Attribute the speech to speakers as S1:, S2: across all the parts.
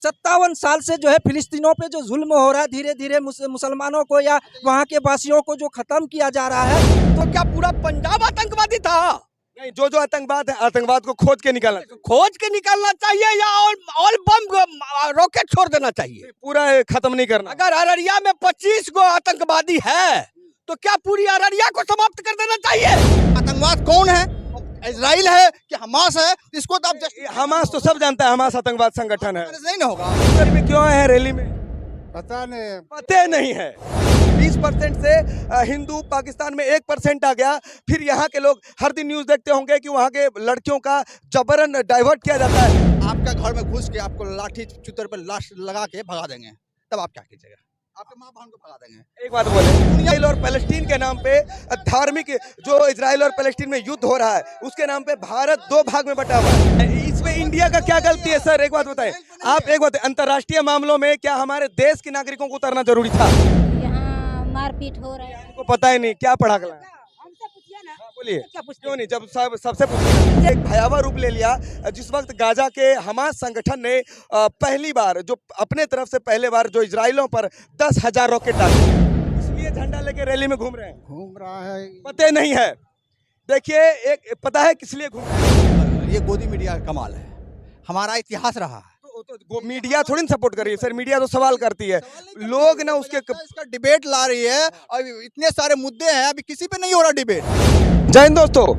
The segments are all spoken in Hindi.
S1: 57 साल से जो है फिलिस्तीनों पे जो जुल्म हो रहा है, धीरे धीरे मुसलमानों को या वहाँ के वासियों को जो खत्म किया जा रहा है।
S2: तो क्या पूरा पंजाब आतंकवादी था?
S3: नहीं, जो जो आतंकवाद है, आतंकवाद को
S2: खोज के निकालना चाहिए या ऑल बम रॉकेट छोड़ देना चाहिए?
S3: पूरा खत्म नहीं करना।
S2: अगर अररिया में 25 गो आतंकवादी है तो क्या पूरी अररिया को समाप्त कर देना चाहिए?
S4: आतंकवाद कौन है? इजराइल है कि हमास है? इसको तो आप
S3: हमास तो सब जानता है, हमास आतंकवाद संगठन है।
S4: नहीं ना होगा।
S3: उत्तर में क्यों आए हैं रैली में?
S4: पता नहीं,
S3: पता नहीं है। 20% से हिंदू पाकिस्तान में 1% आ गया। फिर यहाँ के लोग हर दिन न्यूज देखते होंगे कि वहाँ के लड़कियों का जबरन डाइवर्ट किया जाता है।
S4: आपका घर में घुस के आपको लाठी चुतर पर लाश लगा के भगा देंगे, तब आप क्या कीजिएगा? आपके माँ बहन को भगा देंगे।
S3: एक बात बोले, इजराइल और पैलेस्टीन के नाम पे धार्मिक जो इजराइल और पैलेस्टीन में युद्ध हो रहा है, उसके नाम पे भारत 2 भाग में बटा हुआ है। इसमें इंडिया का क्या गलती है सर? एक बात बताएं आप, एक बात, अंतर्राष्ट्रीय मामलों में क्या हमारे देश के नागरिकों को उतरना जरूरी था?
S5: यहाँ मारपीट हो रहा है।
S3: इनको पता ही नहीं क्या पढ़ा गया। बोलिए, क्यों नहीं? जब सबसे पूछिए। एक भयावह रूप ले लिया जिस वक्त गाजा के हमास संगठन ने पहली बार जो अपने तरफ से पहले बार जो इजराइलों पर 10,000 रॉकेट डाले, इसलिए झंडा लेके रैली में घूम रहे हैं।
S4: घूम रहा है,
S3: पता नहीं है। देखिए, एक पता है किस लिए घूम रहे हैं?
S4: ये गोदी मीडिया का कमाल है। हमारा इतिहास रहा है।
S3: तो मीडिया थोड़ी ना सपोर्ट कर रही है सर, मीडिया तो सवाल करती है। लोग ना उसके
S4: इसका डिबेट ला रही है और इतने सारे मुद्दे हैं, अभी किसी पे नहीं हो रहा डिबेट।
S3: जय हिंद दोस्तों,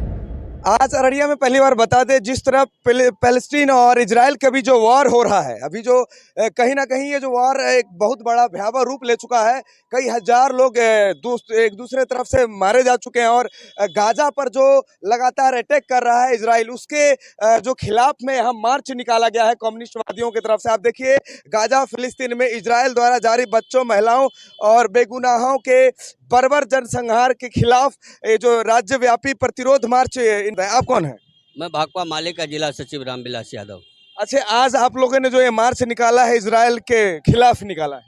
S3: आज अररिया में पहली बार बता दें, जिस तरह पैलेस्टीन और इजराइल का भी जो वॉर हो रहा है, अभी जो कहीं ना कहीं ये जो वॉर एक बहुत बड़ा भयावह रूप ले चुका है। कई हजार लोग एक दूसरे तरफ से मारे जा चुके हैं और गाजा पर जो लगातार अटैक कर रहा है इजराइल, उसके जो खिलाफ में यहाँ मार्च निकाला गया है कम्युनिस्टवादियों की तरफ से। आप देखिए, गाजा फिलिस्तीन में इजराइल द्वारा जारी बच्चों, महिलाओं और बेगुनाहों के बर्बर जनसंहार के खिलाफ ये जो राज्यव्यापी प्रतिरोध मार्च। आप कौन है?
S2: मैं भाकपा माले का जिला सचिव रामविलास यादव।
S3: अच्छा, आज आप लोगों ने जो ये मार्च निकाला है, इजराइल के खिलाफ निकाला है?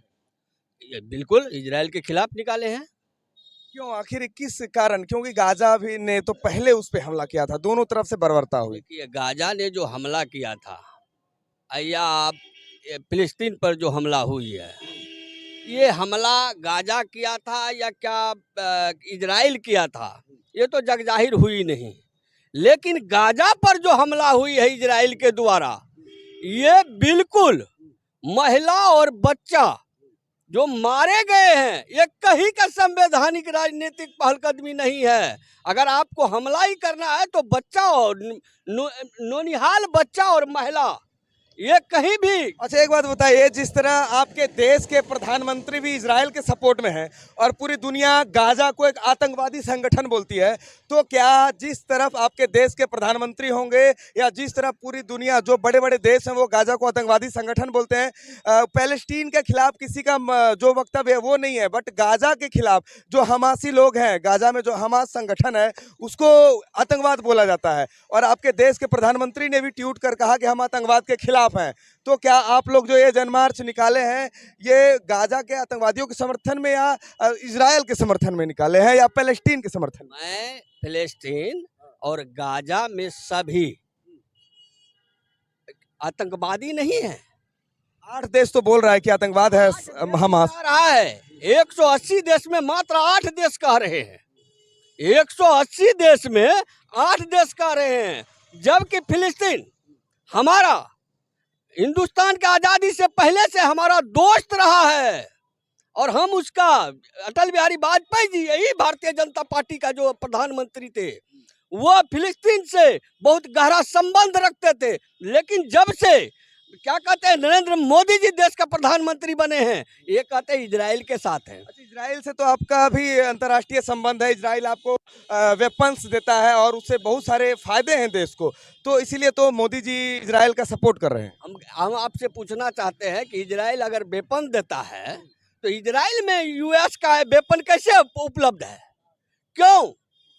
S2: ये बिल्कुल इजराइल के खिलाफ निकाले हैं।
S3: क्यों, आखिर किस कारण? क्योंकि गाजा भी ने तो पहले उस पे हमला किया था, दोनों तरफ से बर्बरता हुई।
S2: देखिए, गाजा ने जो हमला किया था या फिलिस्तीन पर जो हमला हुई है, ये हमला गाजा किया था या क्या इजराइल किया था, ये तो जगजाहिर हुई नहीं। लेकिन गाजा पर जो हमला हुई है इजराइल के द्वारा, ये बिल्कुल महिला और बच्चा जो मारे गए हैं, ये कहीं का संवैधानिक राजनीतिक पहलकदमी नहीं है। अगर आपको हमला ही करना है तो बच्चा और नौनिहाल बच्चा और महिला, ये कहीं भी।
S3: अच्छा, एक बात बताइए, जिस तरह आपके देश के प्रधानमंत्री भी इजराइल के सपोर्ट में हैं और पूरी दुनिया गाजा को एक आतंकवादी संगठन बोलती है, तो क्या जिस तरफ आपके देश के प्रधानमंत्री होंगे या जिस तरह पूरी दुनिया, जो बड़े बड़े देश हैं, वो गाजा को आतंकवादी संगठन बोलते हैं, पैलेस्टीन के खिलाफ किसी का जो वक्तव्य है वो नहीं है, बट गाजा के खिलाफ जो हमासी लोग हैं, गाजा में जो हमास संगठन है, उसको आतंकवाद बोला जाता है। और आपके देश के प्रधानमंत्री ने भी ट्वीट कर कहा कि हम आतंकवाद के खिलाफ हैं। तो क्या आप लोग जो ये जनमार्च निकाले हैं, ये गाजा के आतंकवादियों के समर्थन में या इजराइल के समर्थन में निकाले हैं या पैलेस्टीन के समर्थन में?
S2: मैं फिलिस्तीन और गाजा में सभी आतंकवादी नहीं है।
S3: 8 देश तो बोल रहा है कि आतंकवाद है हमास।
S2: रहा है 180 देश में मात्र 8 देश कह रहे हैं। 180 देश में 8 देश कह रहे हैं, जबकि फिलिस्तीन हमारा हिंदुस्तान की आज़ादी से पहले से हमारा दोस्त रहा है और हम उसका, अटल बिहारी वाजपेयी जी, यही भारतीय जनता पार्टी का जो प्रधानमंत्री थे, वो फिलिस्तीन से बहुत गहरा संबंध रखते थे। लेकिन जब से क्या कहते हैं नरेंद्र मोदी जी देश का प्रधानमंत्री बने हैं, ये कहते हैं इजराइल के साथ हैं।
S3: अच्छा, इजराइल से तो आपका भी अंतर्राष्ट्रीय संबंध है, इजराइल आपको वेपन्स देता है और उससे बहुत सारे फायदे हैं देश को, तो इसीलिए तो मोदी जी इजराइल का सपोर्ट कर रहे हैं।
S2: हम आपसे पूछना चाहते हैं कि इजराइल अगर वेपन देता है तो इजराइल में यूएस का वेपन कैसे उपलब्ध है? क्यों?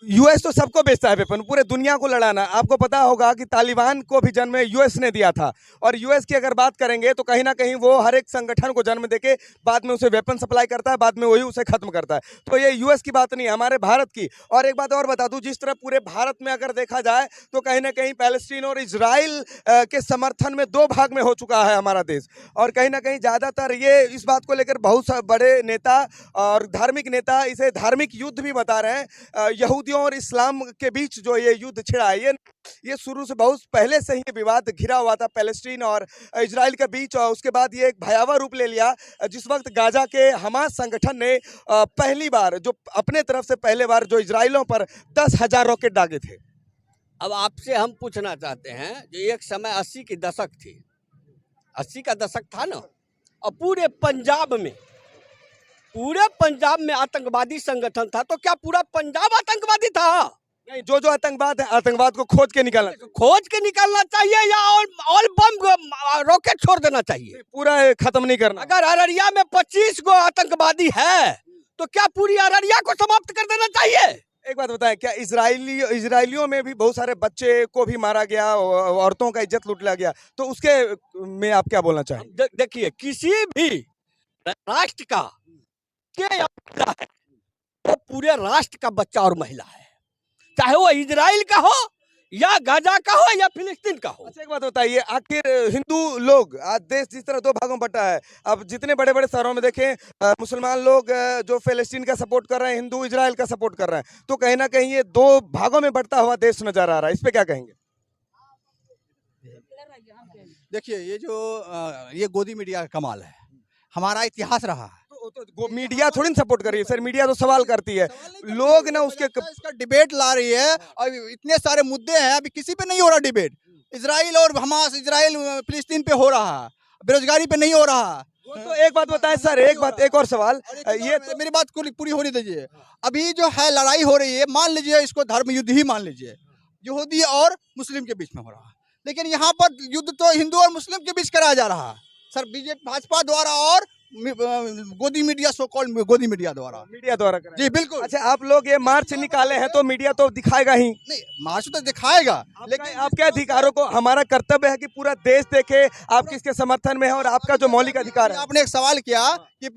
S3: यूएस तो सबको बेचता है वेपन, पूरे दुनिया को लड़ाना। आपको पता होगा कि तालिबान को भी जन्म यूएस ने दिया था, और यूएस की अगर बात करेंगे तो कहीं ना कहीं वो हर एक संगठन को जन्म देके बाद में उसे वेपन सप्लाई करता है, बाद में वही उसे खत्म करता है। तो ये यूएस की बात नहीं है, हमारे भारत की। और एक बात और बता दूं, जिस तरह पूरे भारत में अगर देखा जाए तो कहीं ना कहीं पैलेस्टीन और इजराइल के समर्थन में दो भाग में हो चुका है हमारा देश। और कहीं ना कहीं ज़्यादातर ये इस बात को लेकर बहुत बड़े नेता और धार्मिक नेता इसे धार्मिक युद्ध भी बता रहे हैं। यहूदियों और इस्लाम के बीच जो ये युद्ध छिड़ा है, ये शुरू से बहुत पहले से ही विवाद घिरा हुआ था पैलेस्टीन और इजराइल के बीच। और उसके बाद ये एक भयावह रूप ले लिया जिस वक्त गाजा के हमास संगठन ने पहली बार जो अपने तरफ से पहले बार जो इजराइलों पर 10,000 रॉकेट दागे थे।
S2: अब आपसे हम पूछना चाहते हैं, जो एक समय 80 की दशक थी, 80 का दशक था ना, और पूरे पंजाब में आतंकवादी संगठन था, तो क्या पूरा पंजाब आतंकवादी था?
S3: नहीं, जो जो आतंकवाद है, आतंकवाद को खोज के निकालना
S2: चाहिए या ऑल बम रॉकेट छोड़ देना चाहिए?
S3: पूरा खत्म नहीं करना।
S2: अगर अररिया में 25 गो आतंकवादी है तो क्या पूरी अररिया को समाप्त कर देना चाहिए?
S3: एक बात बताएं, क्या इजराइलियों में भी बहुत सारे बच्चे को भी मारा गया, औरतों का इज्जत लूट लिया गया, तो उसके में आप क्या बोलना चाहेंगे?
S2: देखिए, किसी भी राष्ट्र का महिला है, वो पूरे राष्ट्र का बच्चा और महिला है, चाहे वो इजराइल का हो या गाजा का हो या फिलिस्तीन का हो।
S3: अच्छा, एक बात बताइए, आखिर हिंदू लोग, आज देश जिस तरह दो भागों में बटा है, अब जितने बड़े बड़े शहरों में देखें मुसलमान लोग जो फिलिस्तीन का सपोर्ट कर रहे हैं, हिंदू इजराइल का सपोर्ट कर रहे हैं, तो कहीं ना कहीं ये दो भागों में बढ़ता हुआ देश नजर आ रहा है। इस पे क्या कहेंगे?
S4: देखिए, ये गोदी मीडिया का कमाल है, हमारा इतिहास रहा है।
S3: तो मीडिया थोड़ी ना सपोर्ट कर रही है सर, मीडिया तो सवाल करती है, लोग ना उसके
S4: इसका डिबेट ला रही है, और इतने सारे मुद्दे हैं, अभी किसी पे नहीं हो रहा डिबेट। इजराइल और हमास, इजराइल फिलिस्तीन पे हो रहा है, बेरोजगारी पे नहीं हो रहा है।
S3: तो एक बात बताएं सर, एक और सवाल, ये
S4: तो मेरी बात पूरी होने दीजिए। अभी जो है लड़ाई हो रही है, मान लीजिए इसको धर्म युद्ध ही मान लीजिए, यहूदी और मुस्लिम के बीच में हो रहा है, लेकिन यहाँ पर युद्ध तो हिंदू और मुस्लिम के बीच कराया जा रहा है सर, बीजेपी भाजपा द्वारा और गोदी मीडिया, सो कॉल्ड गोदी मीडिया द्वारा जी बिल्कुल।
S3: अच्छा, आप लोग ये मार्च निकाले हैं तो मीडिया तो दिखाएगा ही
S4: नहीं, मार्च तो दिखाएगा, लेकिन
S3: आपके अधिकारों को, हमारा कर्तव्य है कि पूरा देश देखे आप किसके समर्थन में है, और आपका जो मौलिक अधिकार है।
S4: आपने एक सवाल किया कि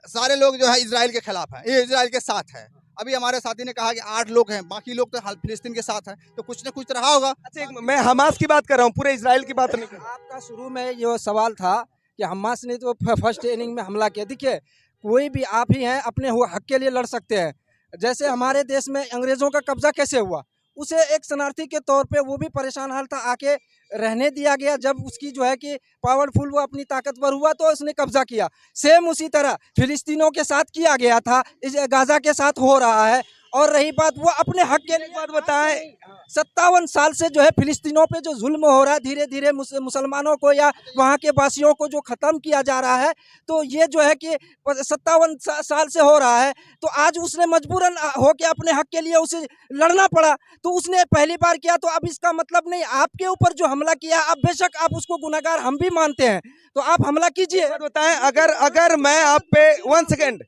S4: सारे लोग जो है इजराइल के खिलाफ है, ये इजराइल के साथ है। अभी हमारे साथी ने कहा कि 8 लोग हैं, बाकी लोग तो फिलिस्तीन के साथ हैं, तो कुछ न कुछ रहा होगा।
S3: अच्छा, मैं हमास की बात कर रहा हूँ, पूरे इजराइल की बात नहीं कर रहा।
S1: आपका शुरू में ये सवाल था कि हमास ने तो फर्स्ट इनिंग में हमला किया। देखिए, कोई भी आप ही हैं, अपने हक के लिए लड़ सकते हैं। जैसे हमारे देश में अंग्रेजों का कब्जा कैसे हुआ, उसे एक शरणार्थी के तौर पे वो भी परेशान हाल था, आके रहने दिया गया। जब उसकी जो है कि पावरफुल, वो अपनी ताकतवर हुआ तो उसने कब्जा किया। सेम उसी तरह फिलिस्तीनों के साथ किया गया था, इस गाजा के साथ हो रहा है। और रही बात, वो अपने हक के लिए बात बताएं, 57 साल से जो है फिलिस्तीनों पे जो जुल्म हो रहा है, धीरे धीरे मुसलमानों को या वहाँ के वासियों को जो ख़त्म किया जा रहा है, तो ये जो है कि 57 साल से हो रहा है, तो आज उसने मजबूरन हो के अपने हक के लिए उसे लड़ना पड़ा। तो उसने पहली बार किया, तो अब इसका मतलब नहीं आपके ऊपर जो हमला किया, अब बेशक आप उसको गुनहगार हम भी मानते हैं, तो आप हमला कीजिए।
S3: बताएं, अगर मैं आप पे 1 सेकेंड,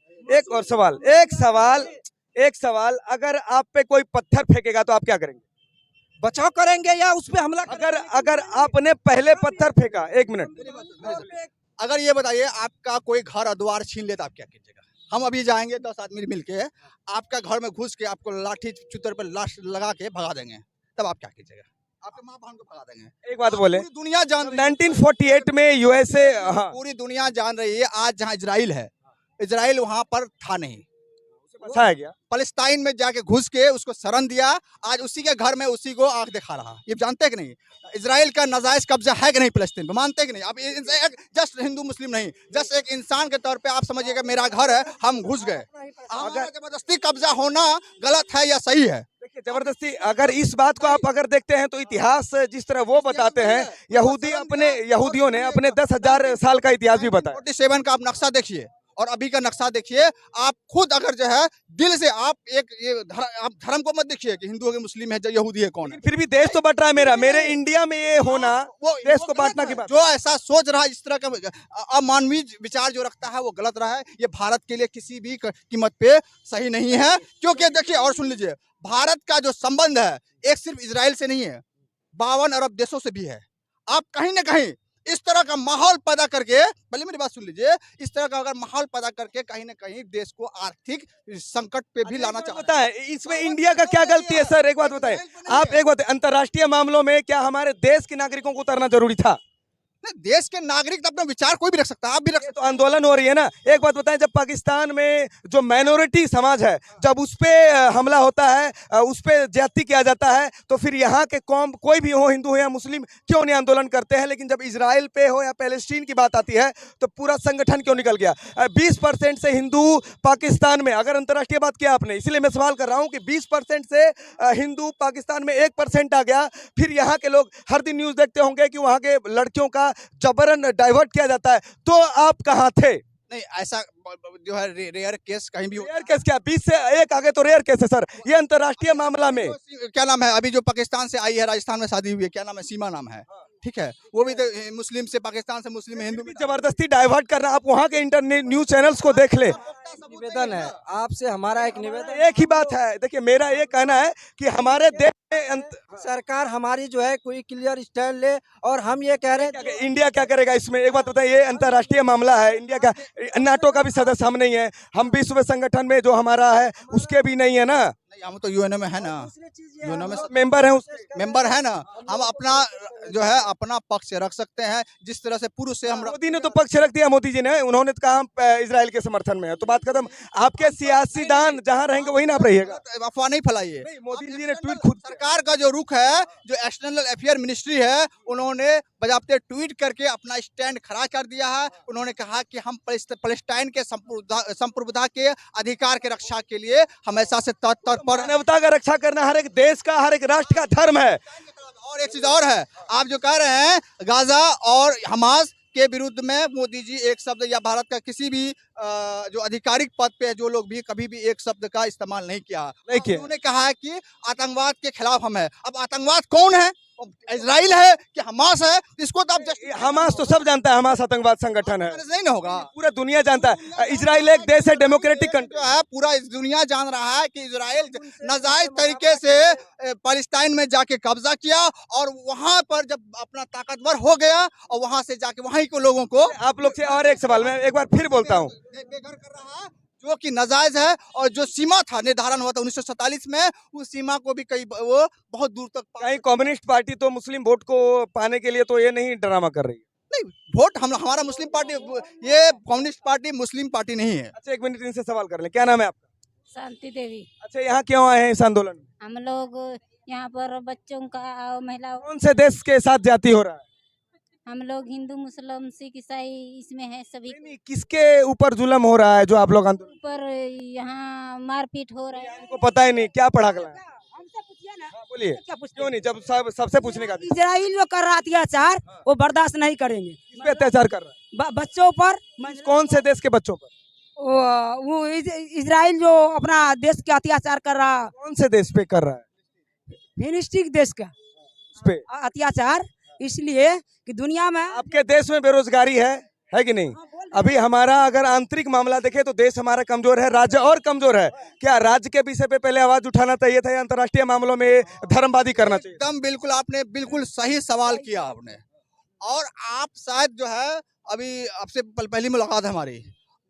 S3: एक सवाल, अगर आप पे कोई पत्थर फेंकेगा तो आप क्या करेंगे?
S1: बचाव करेंगे या उस पे हमला?
S3: अगर आपने पहले पत्थर फेंका, 1 मिनट,
S4: अगर ये बताइए आपका कोई घर और द्वार छीन ले तो आप क्या कीजिएगा? हम अभी जाएंगे 10 आदमी मिलके आपका घर में घुस के आपको लाठी चुतर पर लाश लगा के भगा देंगे, तब आप क्या कीजिएगा? आपके माँ बहन को भगा देंगे।
S3: एक बात बोले,
S4: पूरी दुनिया जान रही है,
S3: 1948 में यूएसए,
S4: पूरी दुनिया जान रही है, आज जहाँ इजराइल है, इजराइल वहाँ पर था नहीं,
S3: बचाया गया,
S4: फलस्तीन में जाके घुस के उसको शरण दिया, आज उसी के घर में उसी को आंख दिखा रहा। ये जानते कि नहीं इजराइल का नाजायज कब्जा है कि नहीं फिलिस्तीन पे? मानते कि नहीं? अब जस्ट हिंदू मुस्लिम नहीं, जस्ट एक इंसान के तौर पे आप समझिएगा मेरा घर है, हम घुस गए, अगर जबरदस्ती कब्जा होना गलत है या सही है?
S3: देखिए, जबरदस्ती, अगर इस बात को आप अगर देखते हैं तो इतिहास जिस तरह वो बताते हैं, यहूदियों ने अपने 10,000 साल का इतिहास भी बताया।
S4: 47 का आप नक्शा देखिए, और अभी का नक्शा देखिए। आप खुद अगर जो है दिल से आप आप धर्म को मत देखिए कि हिंदू है कि मुस्लिम है यहूदी है कौन है।
S3: फिर भी देश तो बट रहा है मेरे इंडिया में ये होना
S4: वो
S3: देश
S4: वो
S3: को
S4: गलत
S3: बांटना
S4: है।
S3: की बात।
S4: जो ऐसा सोच रहा है, इस तरह का अमानवीय विचार जो रखता है वो गलत रहा है। ये भारत के लिए किसी भी कीमत पे सही नहीं है। क्योंकि देखिए और सुन लीजिए, भारत का जो संबंध है एक सिर्फ इजराइल से नहीं है, 52 अरब देशों से भी है। आप कहीं ना कहीं इस तरह का माहौल पैदा करके, पहले मेरी बात सुन लीजिए, इस तरह का अगर माहौल पैदा करके कहीं ना कहीं देश को आर्थिक संकट पे भी लाना चाहता
S3: बताएं इसमें इंडिया का क्या गलती है सर? एक बात बताएं आप, एक बात, अंतर्राष्ट्रीय मामलों में क्या हमारे देश के नागरिकों को उतरना जरूरी था?
S4: देश के नागरिक तो अपना विचार कोई भी रख सकता है, आप भी रख
S3: ये
S4: सकते
S3: तो आंदोलन हो रही है ना। एक बात बताएं, जब पाकिस्तान में जो माइनॉरिटी समाज है जब उस पे हमला होता है, उस पे ज्यादती किया जाता है, तो फिर यहाँ के कौम कोई भी हो, हिंदू हो या मुस्लिम, क्यों नहीं आंदोलन करते हैं? लेकिन जब इजराइल पे हो या पैलेस्टीन की बात आती है तो पूरा संगठन क्यों निकल गया? 20% से हिंदू पाकिस्तान में, अगर अंतर्राष्ट्रीय बात किया आपने, इसीलिए मैं सवाल कर रहा हूँ कि 20% से हिंदू पाकिस्तान में 1% आ गया। फिर यहाँ के लोग हर दिन न्यूज देखते होंगे कि वहाँ के लड़कियों का जबरन डाइवर्ट किया जाता है, तो आप कहाँ थे?
S4: नहीं, ऐसा जो है रेयर केस कहीं भी
S3: रेयर केस क्या? 20 से 1 आगे तो रेयर केस है सर, ये अंतर्राष्ट्रीय मामला में।
S4: क्या नाम है अभी जो पाकिस्तान से आई है, राजस्थान में शादी हुई है, क्या नाम है, सीमा नाम है, ठीक है, वो भी तो मुस्लिम से, पाकिस्तान से मुस्लिम हिंदू में
S3: जबरदस्ती डाइवर्ट करना, आप वहाँ के इंटरनेट न्यूज चैनल्स को देख ले।
S1: निवेदन है आपसे, हमारा एक निवेदन,
S3: एक ही बात है, देखिए मेरा ये कहना है कि हमारे देश में
S1: सरकार हमारी जो है कोई क्लियर स्टैंड ले। और हम ये कह रहे हैं
S3: इंडिया क्या करेगा इसमें? एक बात बताइए, ये अंतर्राष्ट्रीय मामला है, इंडिया का, नाटो का भी सदस्य हम नहीं है, हम विश्व संगठन में जो हमारा है उसके भी नहीं है ना।
S4: हम तो यूएनओ में है ना, यूएनओ में
S3: मेंबर है, उसके
S4: मेंबर है ना। हम अपना जो है अपना पक्ष रख सकते हैं, जिस तरह से पूर्व से हम
S3: मोदी ने तो पक्ष रख दिया, मोदी जी ने, उन्होंने तो कहा हम इजराइल के समर्थन में है, तो बात खत्म। आपके सियासी दान जहां रहेंगे वहीं ना आप रहिएगा।
S4: अफवाह नहीं फैलाइए।
S3: मोदी जी ने ट्वीट खुद,
S4: सरकार का जो रुख है, जो एक्सटर्नल अफेयर मिनिस्ट्री है, उन्होंने बजाबते ट्वीट करके अपना स्टैंड खड़ा कर दिया है। उन्होंने कहा कि हम पैलेस्टाइन के संप्रभुता के अधिकार के रक्षा के लिए हमेशा से तत्पर।
S3: मानवता का रक्षा करना हर एक देश का, हर एक राष्ट्र का धर्म है।
S4: और एक चीज और है, आप जो कह रहे हैं गाजा और हमास के विरुद्ध में मोदी जी एक शब्द, या भारत का किसी भी जो आधिकारिक पद पे जो लोग भी कभी भी एक शब्द का इस्तेमाल नहीं किया। उन्होंने कहा है कि आतंकवाद के खिलाफ हम है। अब आतंकवाद कौन है, इजराइल है कि हमास है? इसको तो आप
S3: हमास तो सब जानता है, हमास आतंकवाद संगठन है,
S4: नहीं ना होगा,
S3: पूरा दुनिया जानता है। इजराइल एक देश है, डेमोक्रेटिक कंट्री
S4: है, पूरा दुनिया जान रहा है कि इजराइल नाजायज तरीके से पैलेस्टाइन में जाके कब्जा किया, और वहां पर जब अपना ताकतवर हो गया और वहां से जाके वहीं के लोगों को,
S3: आप लोग से और एक सवाल मैं एक बार फिर बोलता हूँ,
S4: बेघर कर रहा है, जो कि नाजायज है। और जो सीमा था, निर्धारण हुआ था 1947 में, उस सीमा को भी वो बहुत दूर तक
S3: कहीं कम्युनिस्ट पार्टी तो मुस्लिम वोट को पाने के लिए तो ये नहीं ड्रामा कर रही है।
S4: नहीं, वोट हमारा मुस्लिम पार्टी, ये कम्युनिस्ट पार्टी मुस्लिम पार्टी नहीं है।
S3: अच्छा, 1 मिनट इनसे सवाल कर लें, क्या नाम है आपका?
S5: शांति देवी।
S3: अच्छा, यहाँ क्यों आए हैं इस आंदोलन में?
S5: हम लोग यहाँ पर बच्चों का और महिलाओं,
S3: कौन से देश के साथ जाति हो रहा है?
S5: हम लोग हिंदू मुस्लिम सिख ईसाई इसमें है सभी
S3: नहीं, किसके ऊपर जुल्म हो रहा है जो आप लोग आंदोलन?
S5: पर यहाँ मारपीट हो रहा है।
S3: इनको पता ही नहीं क्या पढ़ा गया है?
S6: हमसे पूछिए ना,
S3: हाँ, बोलिए,
S6: क्या पूछते
S3: क्यों नहीं? जब सबसे पूछने का
S6: इजराइल जो कर रहा अत्याचार वो बर्दाश्त नहीं करेंगे।
S3: किस पे अत्याचार कर रहा है?
S6: बच्चों पर,
S3: कौन से देश के बच्चों पर?
S6: वो इजराइल जो अपना देश के अत्याचार कर रहा,
S3: कौन से देश पे कर रहा है?
S6: फिलिस्तीन देश का
S3: उस पे
S6: अत्याचार, इसलिए कि दुनिया में
S3: आपके देश में बेरोजगारी है कि नहीं? अभी हमारा अगर आंतरिक मामला देखे तो देश हमारा कमजोर है, राज्य और कमजोर है। क्या राज्य के विषय पे पहले आवाज उठाना चाहिए था या अंतर्राष्ट्रीय मामलों में धर्मवादी करना चाहिए?
S4: एकदम बिल्कुल, आपने बिल्कुल सही सवाल किया आपने। और आप शायद जो है अभी आपसे पहली मुलाकात है हमारी,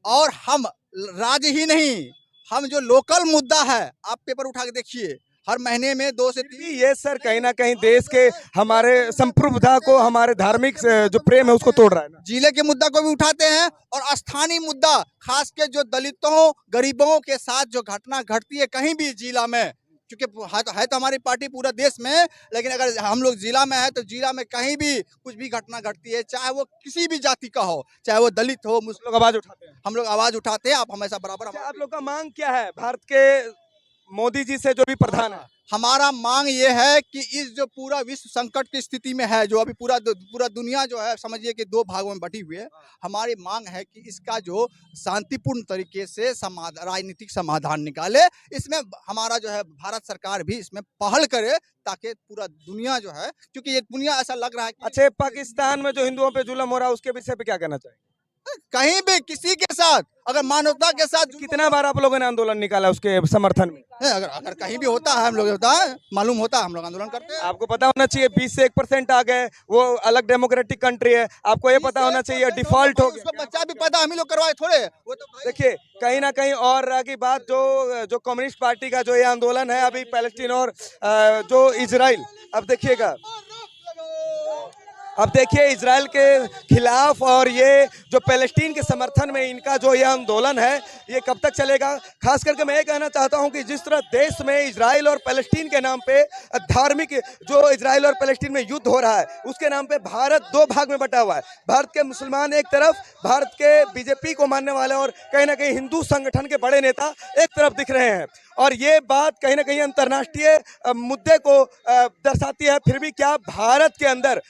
S4: और हम राज्य ही नहीं, हम जो लोकल मुद्दा है, आप पेपर उठा के देखिए, हर महीने में 2 से 3।
S3: ये सर कहीं ना कहीं देश के हमारे संप्रभुता को, हमारे धार्मिक जो प्रेम है उसको तोड़ रहा है ना।
S4: जिले के मुद्दा को भी उठाते हैं, और स्थानीय मुद्दा, खास के जो दलितों गरीबों के साथ जो घटना घटती है कहीं भी जिला में, क्योंकि है तो हमारी पार्टी पूरा देश में, लेकिन अगर हम लोग जिला में है तो जिला में कहीं भी कुछ भी घटना घटती है, चाहे वो किसी भी जाति का हो, चाहे वो दलित हो, मुस्लिम,
S3: लोग आवाज उठाते हैं,
S4: हम लोग आवाज उठाते हैं। आप हमेशा बराबर
S3: आप लोग का मांग क्या है? भारत के मोदी जी से जो भी प्रधान है।
S4: हमारा मांग ये है कि इस जो पूरा विश्व संकट की स्थिति में है, जो अभी पूरा दुनिया जो है समझिए कि दो भागों में बटी हुई है, हमारी मांग है कि इसका जो शांतिपूर्ण तरीके से राजनीतिक समाधान निकाले। इसमें हमारा जो है भारत सरकार भी इसमें पहल करे, ताकि पूरा दुनिया जो है, क्योंकि ये दुनिया ऐसा लग रहा है कि
S3: अच्छा, पाकिस्तान में जो हिंदुओं पे जुल्म हो रहा है उसके विषय पे क्या कहना चाहिए?
S4: कहीं भी किसी के साथ अगर मानवता के साथ
S3: कितना बार आप लोगों ने आंदोलन निकाला उसके समर्थन में?
S4: अगर अगर कहीं भी होता है, हम लोग होता है, मालूम होता है, हम लोग आंदोलन करते हैं।
S3: आपको पता होना चाहिए 20 से 1% आ गए, वो अलग डेमोक्रेटिक कंट्री है, आपको ये पता होना चाहिए डिफॉल्ट हो
S4: उसको
S3: गया।
S4: बच्चा भी पता, हम ही लोग करवाए थोड़े, वो तो भाई
S3: देखिए कहीं ना कहीं और रह की बात, जो कम्युनिस्ट पार्टी का जो ये आंदोलन है अभी पैलेस्टीन और जो इजराइल, अब देखिए इजराइल के खिलाफ और ये जो पैलेस्टीन के समर्थन में इनका जो ये आंदोलन है ये कब तक चलेगा। खास करके मैं ये कहना चाहता हूं कि जिस तरह देश में इजराइल और पैलेस्टीन के नाम पे धार्मिक जो इजराइल और पैलेस्टीन में युद्ध हो रहा है उसके नाम पे भारत दो भाग में बटा हुआ है। भारत के मुसलमान एक तरफ, भारत के बीजेपी को मानने वाले और कहीं ना कहीं हिंदू संगठन के बड़े नेता एक तरफ दिख रहे हैं, और ये बात कहीं ना कहीं अंतर्राष्ट्रीय मुद्दे को दर्शाती है। फिर भी क्या भारत के अंदर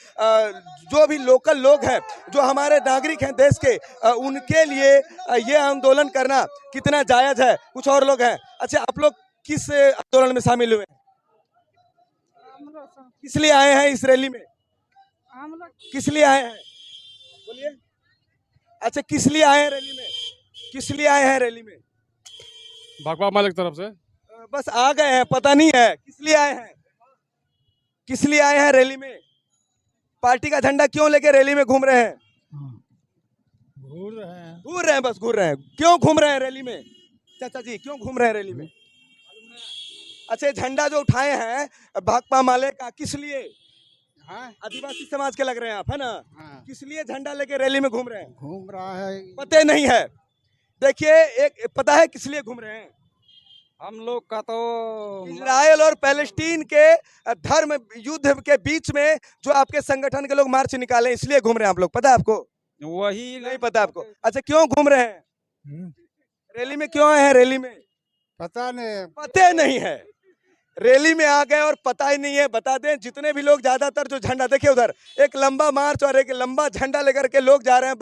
S3: जो भी लोकल लोग हैं, जो हमारे नागरिक हैं देश के, उनके लिए ये आंदोलन करना कितना जायज है? कुछ और लोग हैं। अच्छा, आप लोग किस आंदोलन में शामिल हुए? किस लिए आए हैं इस रैली में? किस लिए आए हैं बोलिए? अच्छा, किस लिए आए हैं रैली में? किस लिए आए हैं रैली में?
S7: भाकपा माले की तरफ से।
S3: बस आ गए हैं, पता नहीं है किस लिए आए हैं? किस लिए आए हैं रैली में? पार्टी का झंडा क्यों लेके रैली में घूम रहे हैं? घूर रहे हैं, बस घूर रहे हैं। क्यों घूम रहे हैं रैली में? चाचा जी क्यों घूम रहे हैं रैली में? अच्छा, झंडा जो उठाए हैं भाकपा माले का, किस लिए? आदिवासी समाज के लग रहे हैं आप, है ना? किस लिए झंडा लेके रैली में घूम रहे हैं?
S1: घूम रहा है,
S3: पता नहीं है। देखिए, एक पता है किस लिए घूम रहे हैं?
S1: हम लोग का तो
S3: इजराइल और पैलेस्टीन के धर्म युद्ध के बीच में जो आपके संगठन के लोग मार्च निकाले, इसलिए घूम रहे हैं आप लोग। पता है आपको?
S1: वही
S3: नहीं पता आपको? अच्छा, क्यों घूम रहे हैं रैली में? क्यों आए हैं रैली में?
S1: पता नहीं।
S3: पता नहीं है, रैली में आ गए और पता ही नहीं है। बता दें, जितने भी लोग, ज्यादातर जो झंडा देखिए उधर एक लंबा मार्च और एक लंबा झंडा लेकर के लोग जा रहे हैं,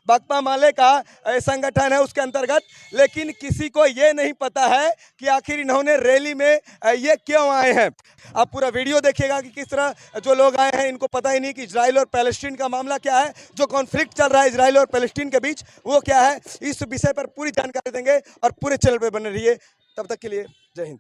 S3: भाकपा माले का संगठन है उसके अंतर्गत, लेकिन किसी को ये नहीं पता है कि आखिर इन्होंने रैली में ये क्यों आए हैं। आप पूरा वीडियो देखिएगा कि किस तरह जो लोग आए हैं इनको पता ही नहीं कि इजराइल और पैलेस्टीन का मामला क्या है, जो कॉन्फ्लिक्ट चल रहा है इजराइल और पैलेस्टीन के बीच वो क्या है। इस विषय पर पूरी जानकारी देंगे और पूरे चैनल पर बने रहिए। तब तक के लिए जय हिंद।